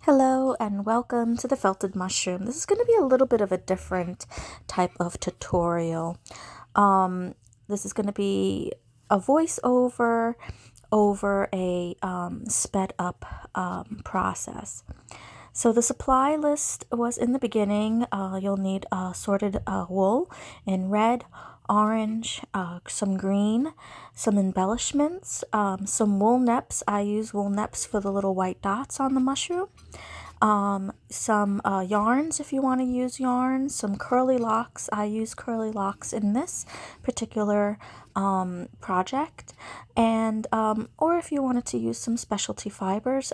Hello and welcome to the felted mushroom. This is going to be a little bit of a different type of tutorial. This is going to be a voiceover over a sped up process. So the supply list was in the beginning. You'll need sorted wool in red, orange, some green, some embellishments, some wool neps. I use wool neps for the little white dots on the mushroom. Some yarns if you want to use yarns, some curly locks. I use curly locks in this particular project, and or if you wanted to use some specialty fibers,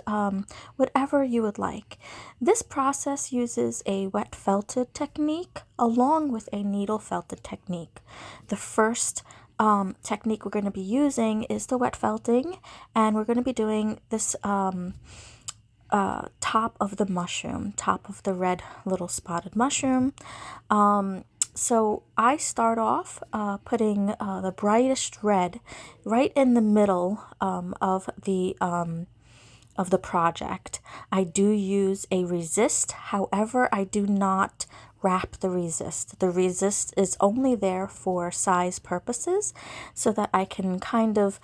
whatever you would like. This process uses a wet felted technique along with a needle felted technique. The first technique we're going to be using is the wet felting, and we're going to be doing this top of the mushroom, top of the red little spotted mushroom. So I start off putting the brightest red right in the middle of the project. I do use a resist, however, I do not wrap the resist. The resist is only there for size purposes so that I can kind of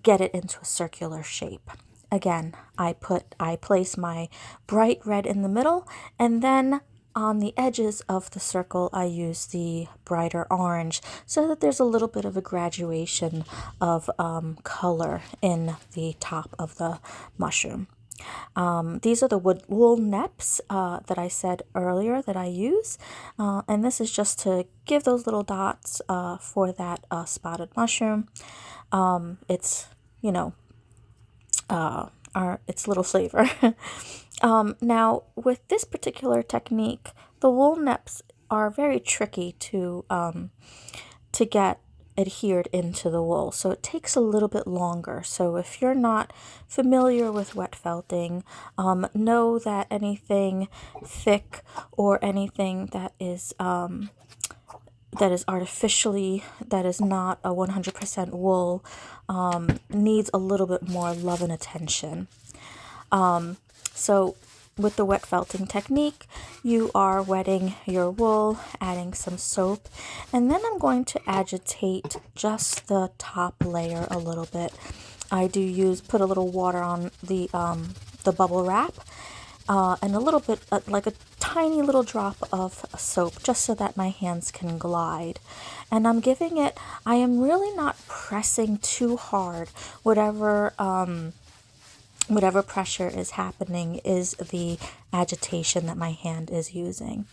get it into a circular shape. Again, I place my bright red in the middle, and then on the edges of the circle I use the brighter orange so that there's a little bit of a graduation of color in the top of the mushroom. These are the wool neps that I said earlier that I use, and this is just to give those little dots for that spotted mushroom. It's, you know, its little flavor. Now, with this particular technique, the wool neps are very tricky to get adhered into the wool, so it takes a little bit longer. So if you're not familiar with wet felting, know that anything thick or anything that is artificially, that is not a 100% wool, needs a little bit more love and attention. So with the wet felting technique, you are wetting your wool, adding some soap, and then I'm going to agitate just the top layer a little bit. I do put a little water on the bubble wrap, and a little bit, like a tiny little drop of soap, just so that my hands can glide. And I am really not pressing too hard. Whatever pressure is happening is the agitation that my hand is using.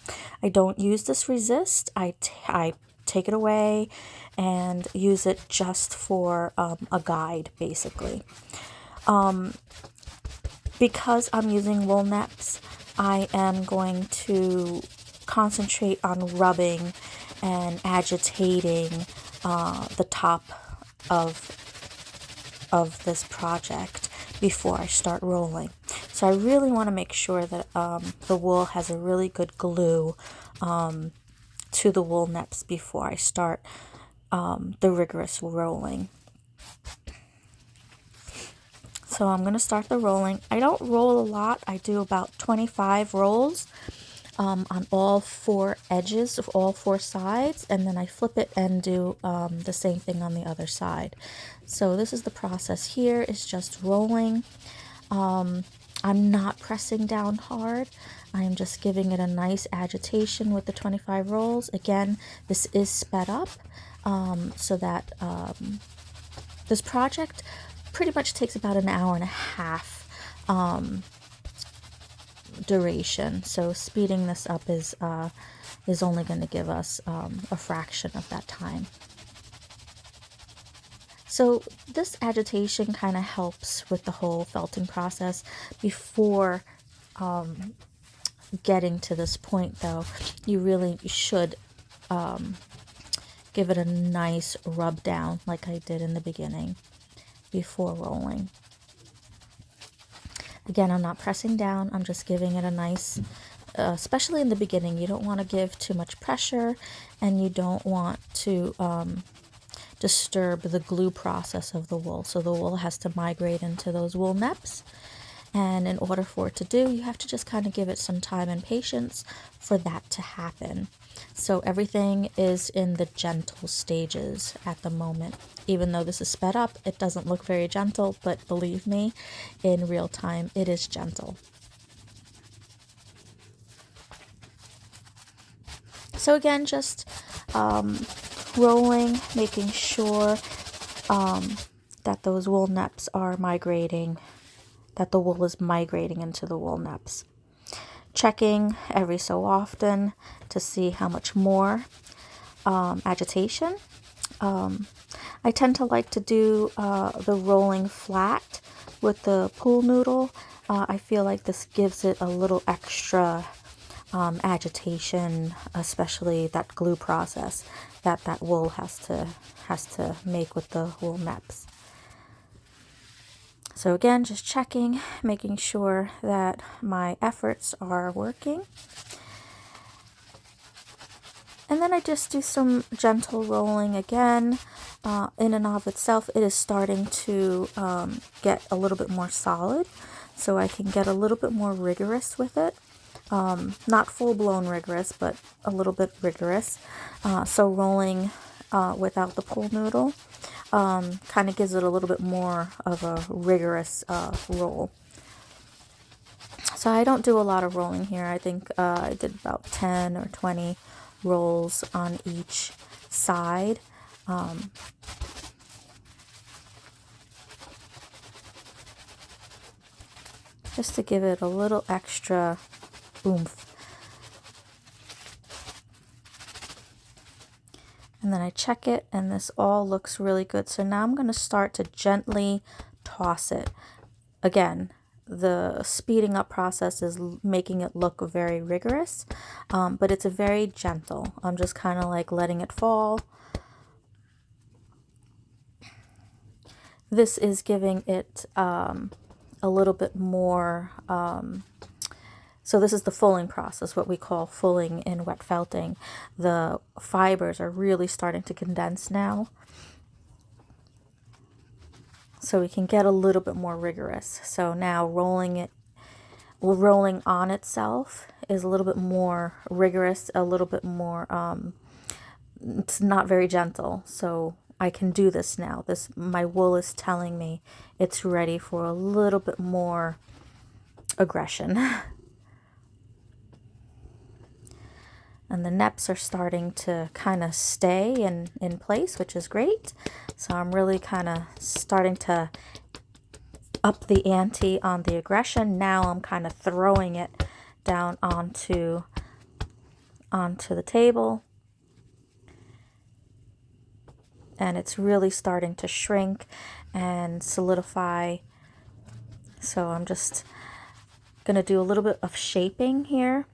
I don't use this resist. I take it away and use it just for a guide, basically. Because I'm using wool neps, I am going to concentrate on rubbing and agitating the top of this project before I start rolling. So I really want to make sure that the wool has a really good glue to the wool neps before I start the rigorous rolling. So I'm going to start the rolling. I don't roll a lot. I do about 25 rolls on all four edges of all four sides, and then I flip it and do the same thing on the other side. So this is the process here, is just rolling. I'm not pressing down hard. I'm just giving it a nice agitation with the 25 rolls. Again, this is sped up so that this project pretty much takes about an hour and a half duration. So speeding this up is only going to give us a fraction of that time. So this agitation kind of helps with the whole felting process. Before getting to this point, though, you really should give it a nice rub down like I did in the beginning before rolling. Again, I'm not pressing down, I'm just giving it a nice, especially in the beginning, you don't want to give too much pressure, and you don't want to disturb the glue process of the wool. So the wool has to migrate into those wool neps, And in order for it to do, you have to just kind of give it some time and patience for that to happen. So everything is in the gentle stages at the moment. Even though this is sped up, it doesn't look very gentle, but believe me, in real time, it is gentle. So again, just rolling, making sure that those wool neps are migrating, that the wool is migrating into the wool neps. Checking every so often to see how much more agitation. I tend to like to do the rolling flat with the pool noodle. I feel like this gives it a little extra agitation, especially that glue process that wool has to make with the wool neps. So again, just checking, making sure that my efforts are working. And then I just do some gentle rolling again. In and of itself, it is starting to get a little bit more solid, so I can get a little bit more rigorous with it. Not full-blown rigorous, but a little bit rigorous. So rolling without the pool noodle kind of gives it a little bit more of a rigorous roll. So I don't do a lot of rolling here. I think I did about 10 or 20 rolls on each side. Just to give it a little extra oomph. And then I check it, and this all looks really good. So now I'm going to start to gently toss it. Again, the speeding up process is making it look very rigorous, but it's a very gentle. I'm just kind of like letting it fall. This is giving it a little bit more, so this is the fulling process, what we call fulling in wet felting. The fibers are really starting to condense now, so we can get a little bit more rigorous. So now rolling on itself is a little bit more rigorous, a little bit more, it's not very gentle. So I can do this now. My wool is telling me it's ready for a little bit more aggression. And the neps are starting to kind of stay in place, which is great. So I'm really kind of starting to up the ante on the aggression. Now I'm kind of throwing it down onto the table. And it's really starting to shrink and solidify. So I'm just going to do a little bit of shaping here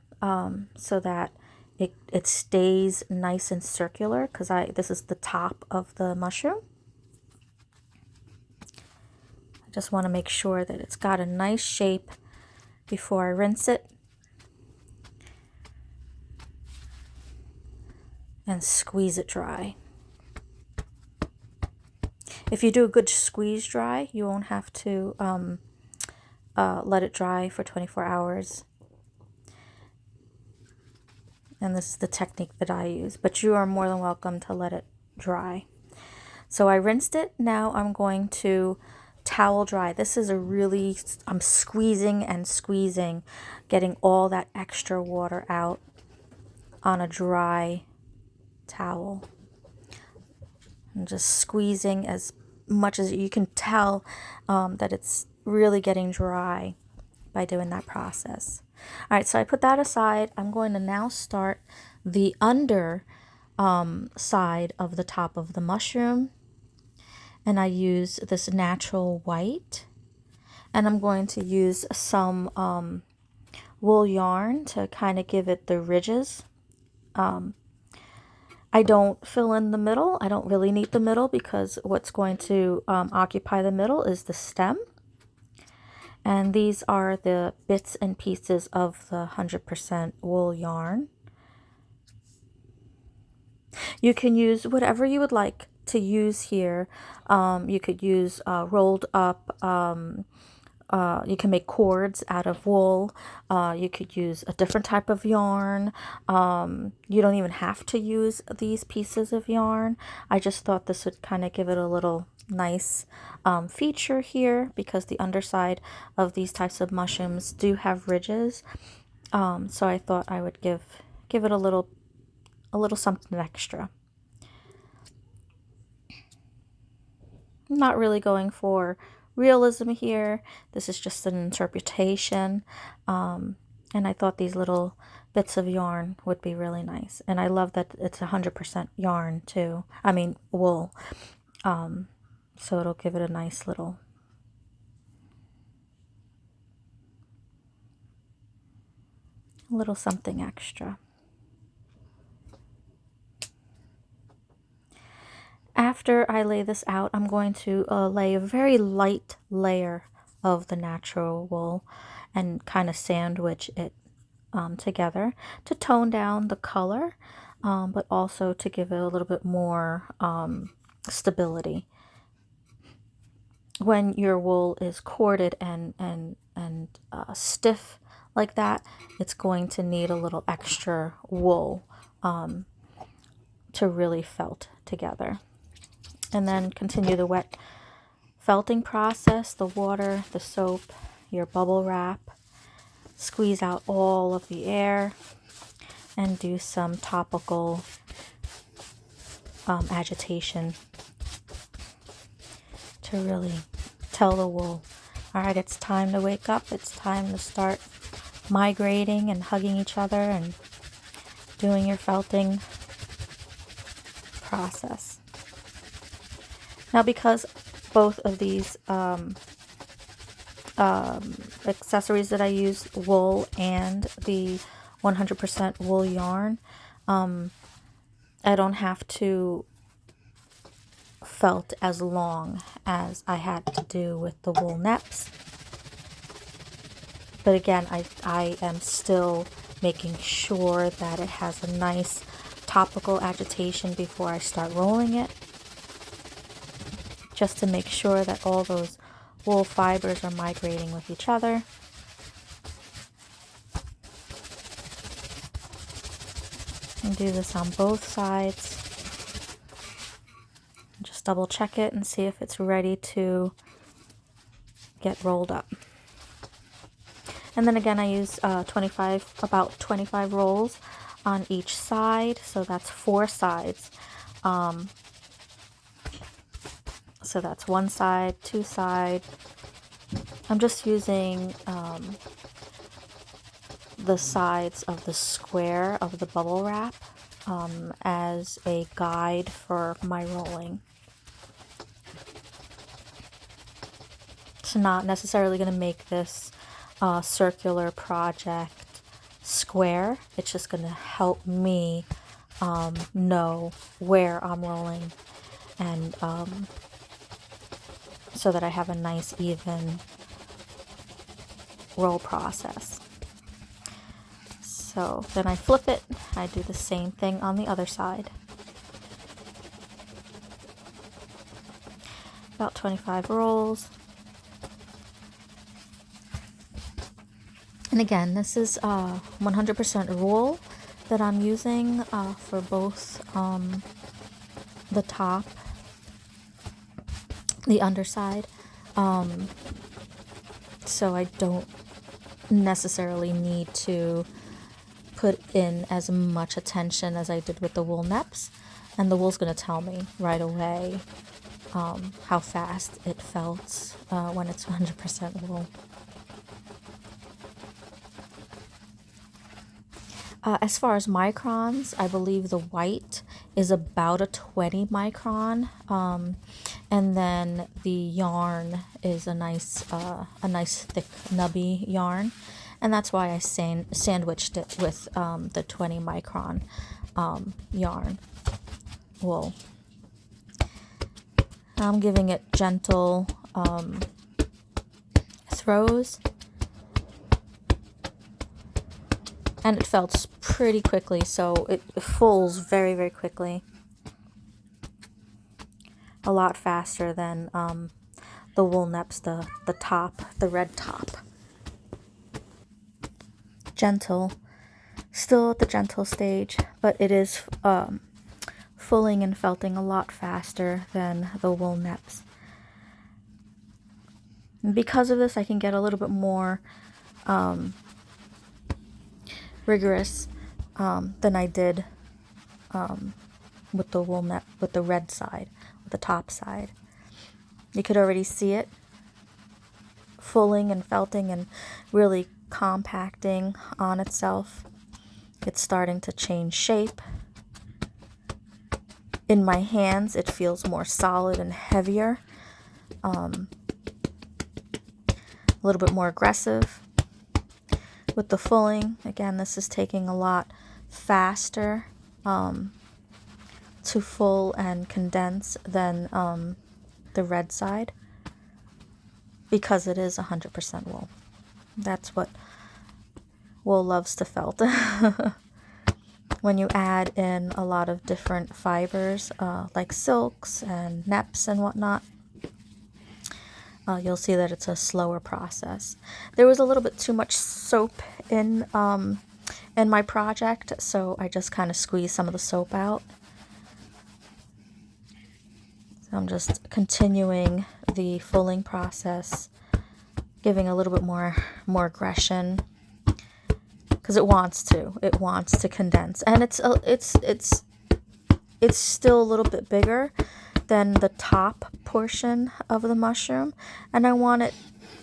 so that it stays nice and circular, because this is the top of the mushroom. I just want to make sure that it's got a nice shape before I rinse it and squeeze it dry. If you do a good squeeze dry, you won't have to let it dry for 24 hours. And this is the technique that I use, but you are more than welcome to let it dry. So I rinsed it. Now I'm going to towel dry. This is I'm squeezing and squeezing, getting all that extra water out on a dry towel. I'm just squeezing as much as you can tell that it's really getting dry by doing that process. All right, so I put that aside. I'm going to now start the under side of the top of the mushroom. And I use this natural white. And I'm going to use some wool yarn to kind of give it the ridges. I don't fill in the middle. I don't really need the middle, because what's going to occupy the middle is the stem. And these are the bits and pieces of the 100% wool yarn. You can use whatever you would like to use here. You could use rolled up you can make cords out of wool. You could use a different type of yarn. You don't even have to use these pieces of yarn. I just thought this would kind of give it a little nice feature here, because the underside of these types of mushrooms do have ridges. So I thought I would give it a little something extra. I'm not really going for realism here. This is just an interpretation. And I thought these little bits of yarn would be really nice. And I love that it's 100% yarn too. I mean, wool. So it'll give it a nice little something extra. After I lay this out, I'm going to lay a very light layer of the natural wool and kind of sandwich it together to tone down the color, but also to give it a little bit more stability. When your wool is corded and stiff like that, it's going to need a little extra wool to really felt together. And then continue the wet felting process, the water, the soap, your bubble wrap. Squeeze out all of the air and do some topical agitation to really tell the wool, all right, it's time to wake up. It's time to start migrating and hugging each other and doing your felting process. Now, because both of these accessories that I use, wool and the 100% wool yarn, I don't have to felt as long as I had to do with the wool neps. But again, I am still making sure that it has a nice topical agitation before I start rolling it, just to make sure that all those wool fibers are migrating with each other. And do this on both sides. Just double check it and see if it's ready to get rolled up. And then again, I use about 25 rolls on each side, so that's 4 sides. So that's one side, 2 side. I'm just using the sides of the square of the bubble wrap as a guide for my rolling. It's not necessarily going to make this circular project square. It's just going to help me know where I'm rolling, and so that I have a nice even roll process. So then I flip it. I do the same thing on the other side. About 25 rolls. And again, this is 100% wool that I'm using for both the top, the underside. So I don't necessarily need to put in as much attention as I did with the wool neps. And the wool's going to tell me right away how fast it felt when it's 100% wool. As far as microns, I believe the white is about a 20 micron, and then the yarn is a nice thick nubby yarn, and that's why I sandwiched it with the 20 micron yarn wool. I'm giving it gentle throws. And it felts pretty quickly, so it fulls very, very quickly. A lot faster than the wool neps, the top, the red top. Gentle, still at the gentle stage, but it is fulling and felting a lot faster than the wool neps. And because of this, I can get a little bit more rigorous than I did with the wool net, with the red side, with the top side. You could already see it fulling and felting and really compacting on itself. It's starting to change shape. In my hands, it feels more solid and heavier, a little bit more aggressive. With the fulling, again, this is taking a lot faster to full and condense than the red side, because it is 100% wool. That's what wool loves to felt. When you add in a lot of different fibers, like silks and neps and whatnot, you'll see that it's a slower process. There was a little bit too much soap in my project, so I just kind of squeezed some of the soap out. So I'm just continuing the fulling process, giving a little bit more aggression, because it wants to condense, and it's still a little bit bigger than the top portion of the mushroom, and I want it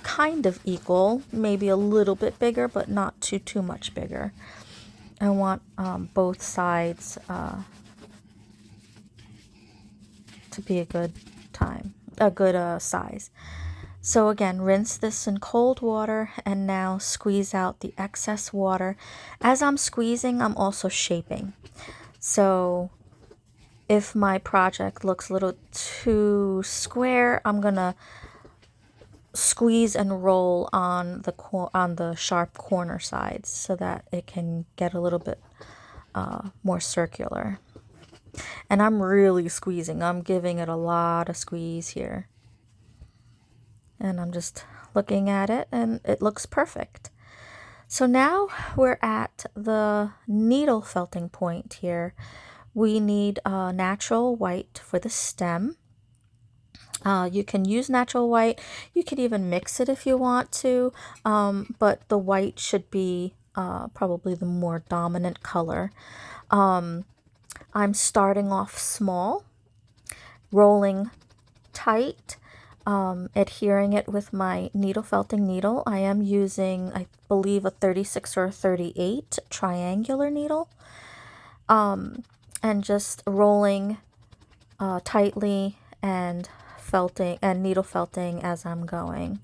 kind of equal, maybe a little bit bigger, but not too much bigger. I want both sides to be a good size. So again, rinse this in cold water and now squeeze out the excess water. As I'm squeezing, I'm also shaping. So if my project looks a little too square, I'm gonna squeeze and roll on the sharp corner sides so that it can get a little bit more circular. And I'm really squeezing. I'm giving it a lot of squeeze here. And I'm just looking at it, and it looks perfect. So now we're at the needle felting point here. We need natural white for the stem. You can use natural white. You could even mix it if you want to, but the white should be probably the more dominant color. I'm starting off small, rolling tight, adhering it with my needle felting needle. I am using, I believe, a 36 or a 38 triangular needle, and just rolling tightly and felting and needle felting as I'm going.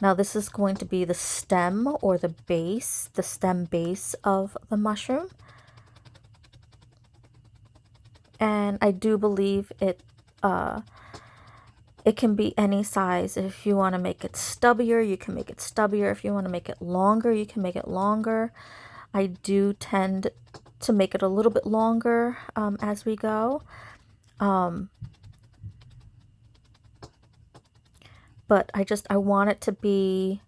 Now this is going to be the stem or the stem base of the mushroom. And I do believe it can be any size. If you want to make it stubbier, you can make it stubbier. If you want to make it longer, you can make it longer. I do tend to make it a little bit longer as we go. But I want it to be,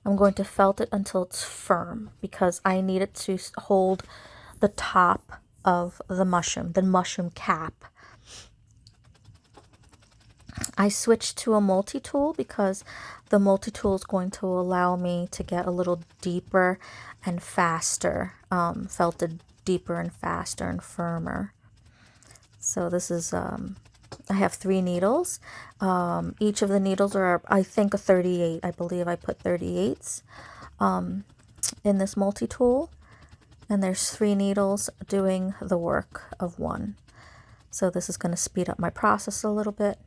I'm going to felt it until it's firm, because I need it to hold the top of the mushroom cap. I switched to a multi-tool because the multi-tool is going to allow me to get a little deeper and faster, felted deeper and faster and firmer. So this is, I have 3 needles. Each of the needles are, I think, a 38. I believe I put 38s in this multi-tool. And there's 3 needles doing the work of 1. So this is going to speed up my process a little bit.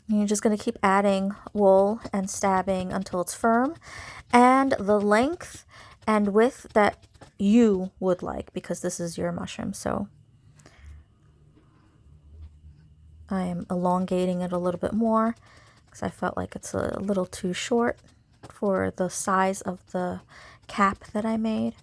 And you're just going to keep adding wool and stabbing until it's firm, and the length and width that you would like, because this is your mushroom. So I am elongating it a little bit more because I felt like it's a little too short for the size of the cap that I made.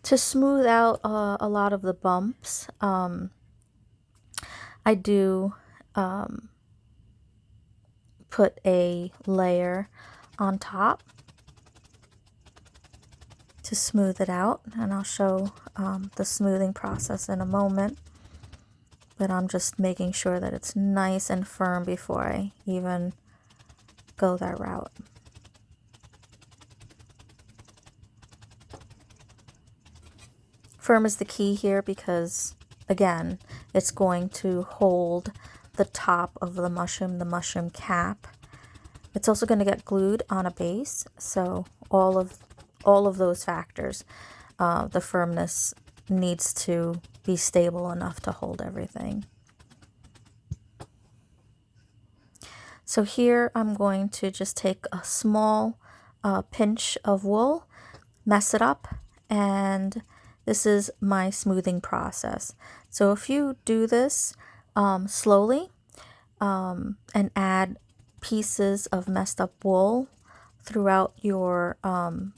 To smooth out a lot of the bumps, I do put a layer on top to smooth it out, and I'll show the smoothing process in a moment, but I'm just making sure that it's nice and firm before I even go that route. Firm is the key here because, again, it's going to hold the top of the mushroom cap. It's also going to get glued on a base, so all of those factors, the firmness needs to be stable enough to hold everything. So here I'm going to just take a small pinch of wool, mess it up, and this is my smoothing process. So if you do this slowly and add pieces of messed up wool throughout your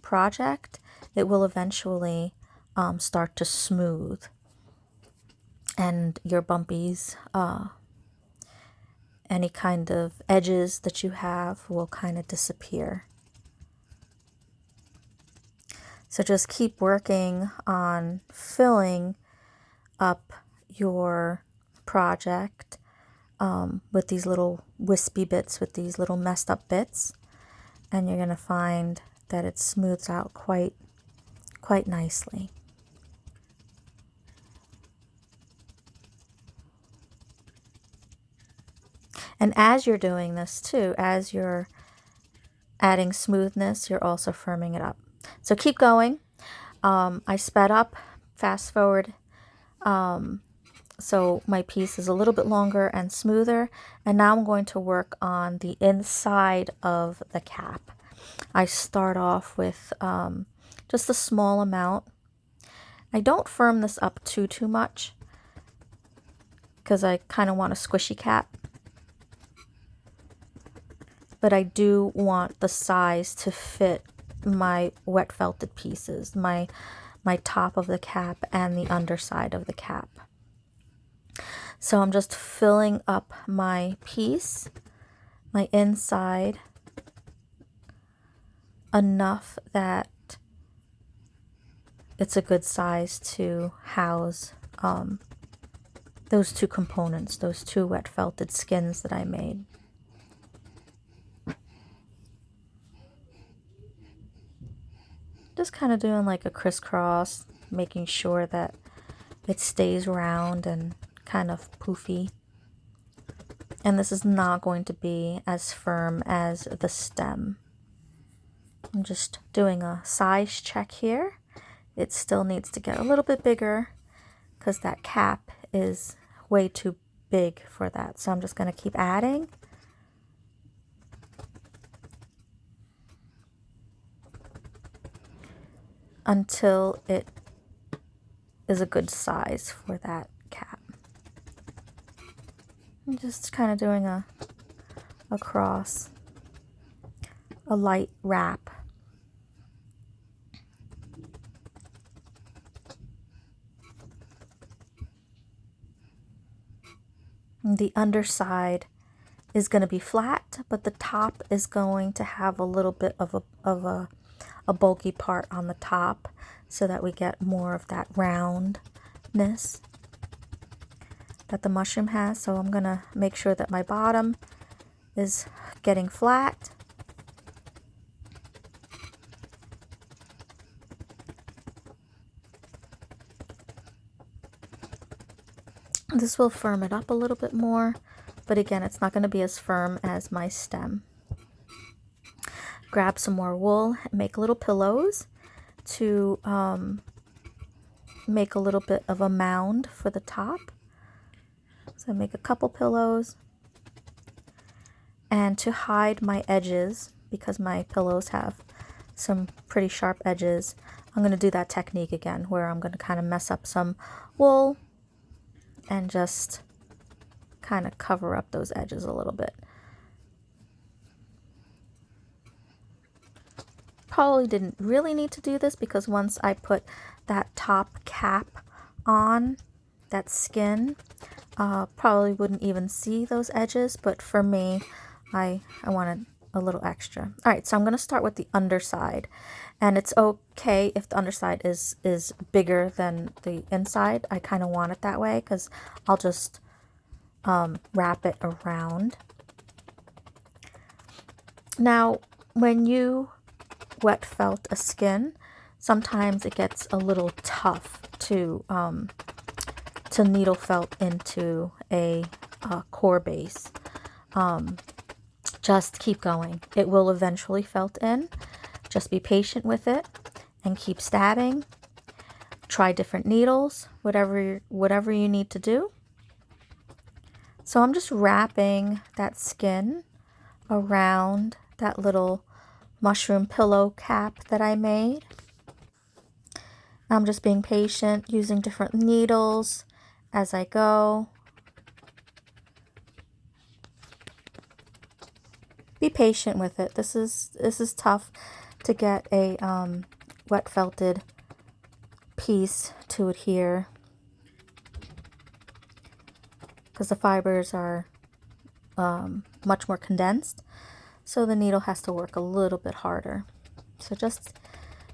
project, it will eventually start to smooth, and your bumpies, any kind of edges that you have will kind of disappear. So just keep working on filling up your project with these little wispy bits, with these little messed up bits, and you're going to find that it smooths out quite nicely. And as you're doing this too, as you're adding smoothness, you're also firming it up. So keep going. I sped up, fast forward, so my piece is a little bit longer and smoother. And now I'm going to work on the inside of the cap. I start off with just a small amount. I don't firm this up too much because I kind of want a squishy cap. But I do want the size to fit my wet felted pieces, my top of the cap and the underside of the cap. So I'm just filling up my piece, my inside, enough that it's a good size to house those two components, those two wet felted skins that I made. Just kind of doing like a crisscross, making sure that it stays round and kind of poofy. And this is not going to be as firm as the stem. I'm just doing a size check here. It still needs to get a little bit bigger because that cap is way too big for that. So I'm just going to keep adding. Until it is a good size for that cap. I'm just kind of doing a cross, a light wrap. And the underside is going to be flat, but the top is going to have a little bit of a bulky part on the top so that we get more of that roundness that the mushroom has. So I'm going to make sure that my bottom is getting flat. This will firm it up a little bit more, but again, it's not going to be as firm as my stem. Grab some more wool, make little pillows to make a little bit of a mound for the top. So I make a couple pillows. And to hide my edges, because my pillows have some pretty sharp edges, I'm going to do that technique again where I'm going to kind of mess up some wool and just kind of cover up those edges a little bit. Probably didn't really need to do this because once I put that top cap on, that skin. Probably wouldn't even see those edges, but for me, I wanted a little extra. All right, so I'm going to start with the underside, and it's okay if the underside is bigger than the inside. I kind of want it that way because I'll just wrap it around. Now, when you wet felt a skin, sometimes it gets a little tough to needle felt into a core base. Just keep going. It will eventually felt in. Just be patient with it and keep stabbing. Try different needles, whatever you need to do. So I'm just wrapping that skin around that little mushroom pillow cap that I made. I'm just being patient, using different needles as I go. Be patient with it. This is tough to get a wet felted piece to adhere because the fibers are much more condensed, so the needle has to work a little bit harder. So just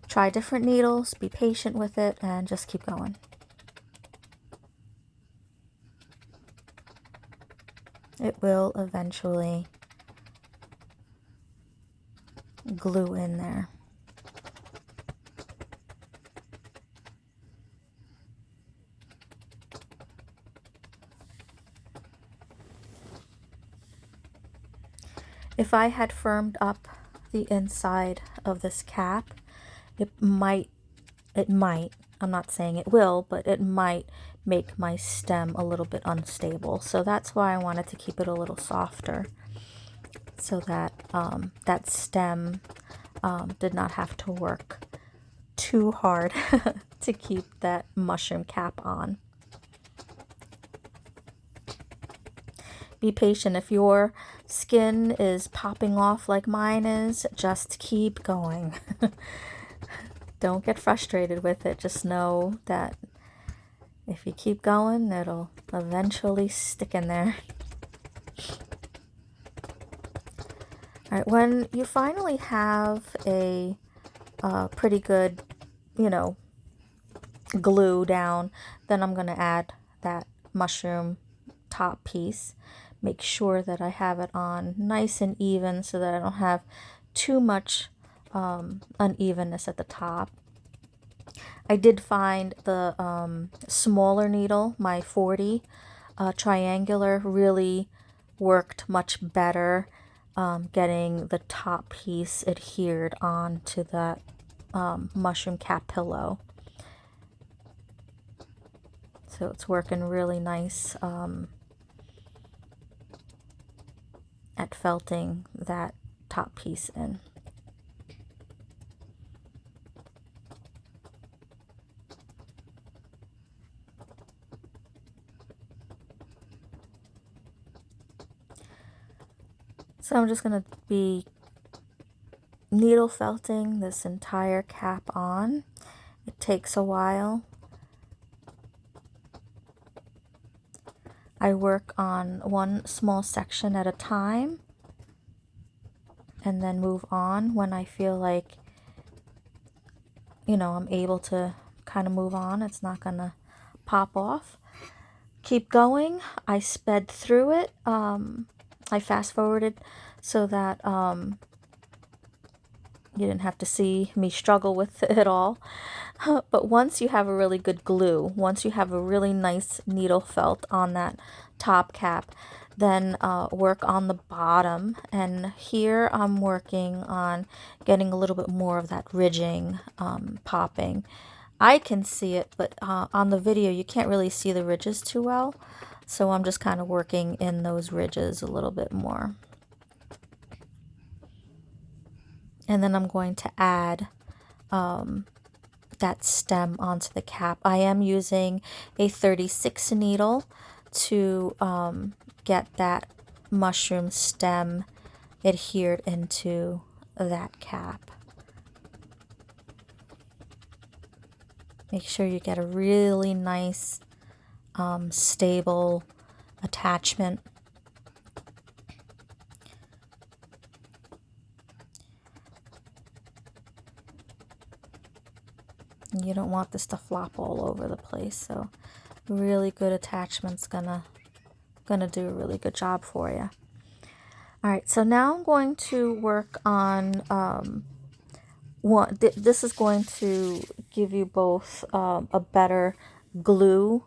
try different needles, be patient with it, and just keep going. It will eventually glue in there. If I had firmed up the inside of this cap, it might, I'm not saying it will, but it might make my stem a little bit unstable. So that's why I wanted to keep it a little softer, so that that stem did not have to work too hard to keep that mushroom cap on. Be patient. If your skin is popping off like mine is, just keep going. Don't get frustrated with it. Just know that if you keep going, it'll eventually stick in there. All right, when you finally have a pretty good, glue down, then I'm going to add that mushroom top piece. Make sure that I have it on nice and even so that I don't have too much unevenness at the top. I did find the smaller needle, my 40 triangular, really worked much better getting the top piece adhered onto that mushroom cap pillow. So it's working really nice at felting that top piece in. So I'm just going to be needle felting this entire cap on. It takes a while. I work on one small section at a time and then move on when I feel like, I'm able to kind of move on. It's not going to pop off. Keep going. I sped through it. I fast forwarded so that you didn't have to see me struggle with it all. But once you have a really good glue, once you have a really nice needle felt on that top cap, then work on the bottom. And here I'm working on getting a little bit more of that ridging, popping. I can see it, but on the video you can't really see the ridges too well. So I'm just kind of working in those ridges a little bit more. And then I'm going to add that stem onto the cap. I am using a 36 needle to get that mushroom stem adhered into that cap. Make sure you get a really nice, stable attachment. You don't want this to flop all over the place, so really good attachment's gonna do a really good job for you. All right, so now I'm going to work on this is going to give you both a better glue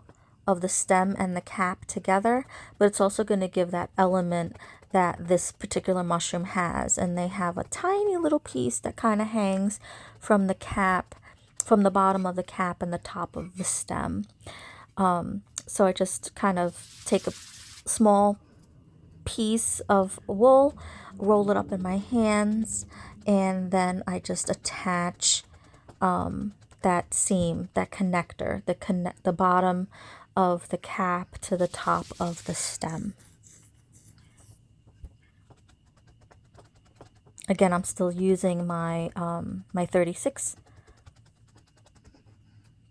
of the stem and the cap together, but it's also going to give that element that this particular mushroom has. And they have a tiny little piece that kind of hangs from the cap, from the bottom of the cap and the top of the stem. So I just kind of take a small piece of wool, roll it up in my hands, and then I just attach that seam, that connector, the bottom of the cap to the top of the stem. Again, I'm still using my my 36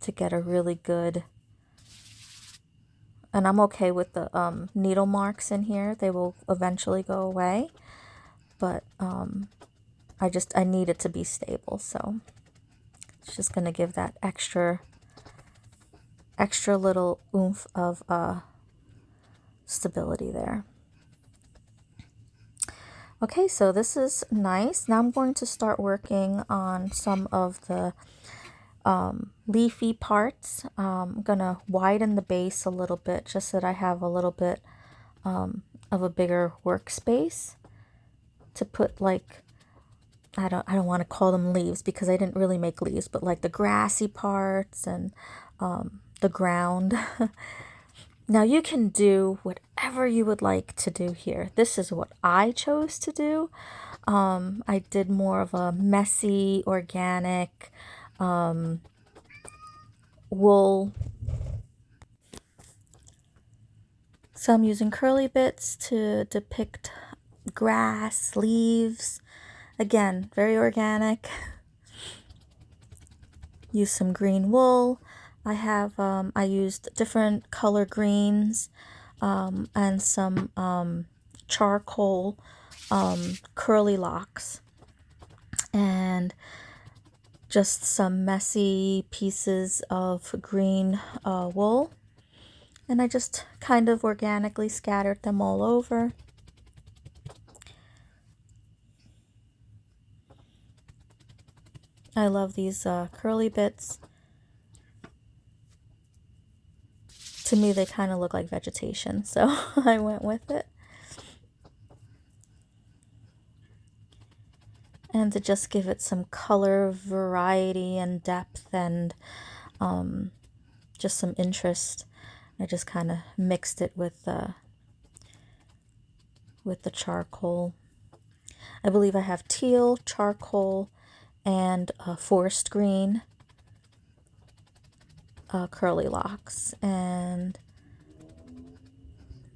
to get a really good, and I'm okay with the needle marks in here. They will eventually go away, but I need it to be stable, so it's just going to give that extra little oomph of stability there. Okay, so this is nice. Now I'm going to start working on some of the leafy parts. I'm going to widen the base a little bit just so that I have a little bit of a bigger workspace to put, like, I don't want to call them leaves because I didn't really make leaves, but like the grassy parts and the ground. Now you can do whatever you would like to do here. This is what I chose to do. I did more of a messy, organic wool. So I'm using curly bits to depict grass, leaves. Again, very organic. Use some green wool. I have I used different color greens and some charcoal curly locks, and just some messy pieces of green wool, and I just kind of organically scattered them all over. I love these curly bits. To me, they kind of look like vegetation, so I went with it. And to just give it some color variety and depth and just some interest, I just kind of mixed it with the charcoal. I believe I have teal, charcoal, and forest green curly locks, and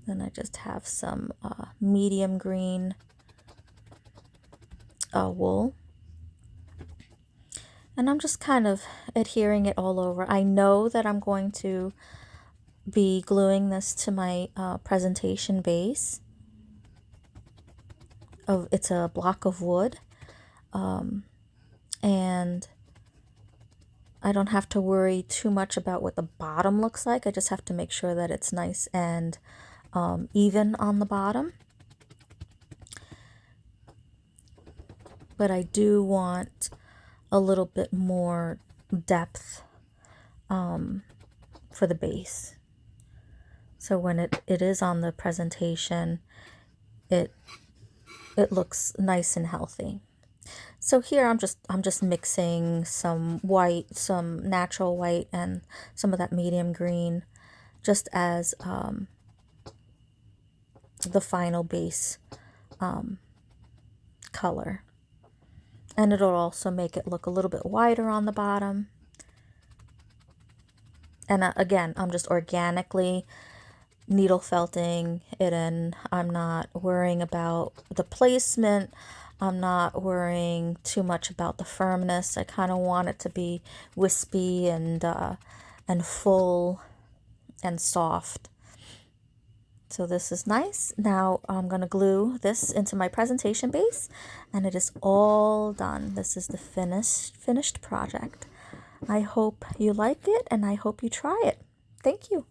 then I just have some medium green wool, and I'm just kind of adhering it all over. I know that I'm going to be gluing this to my presentation base. It's a block of wood, and I don't have to worry too much about what the bottom looks like. I just have to make sure that it's nice and even on the bottom. But I do want a little bit more depth for the base. So when it is on the presentation, it looks nice and healthy. So here I'm just mixing some white, some natural white, and some of that medium green, just as the final base color. And it'll also make it look a little bit wider on the bottom. And again, I'm just organically needle felting it in. I'm not worrying about the placement I'm not worrying too much about the firmness. I kind of want it to be wispy and full and soft. So this is nice. Now I'm going to glue this into my presentation base, and it is all done. This is the finished project. I hope you like it, and I hope you try it. Thank you.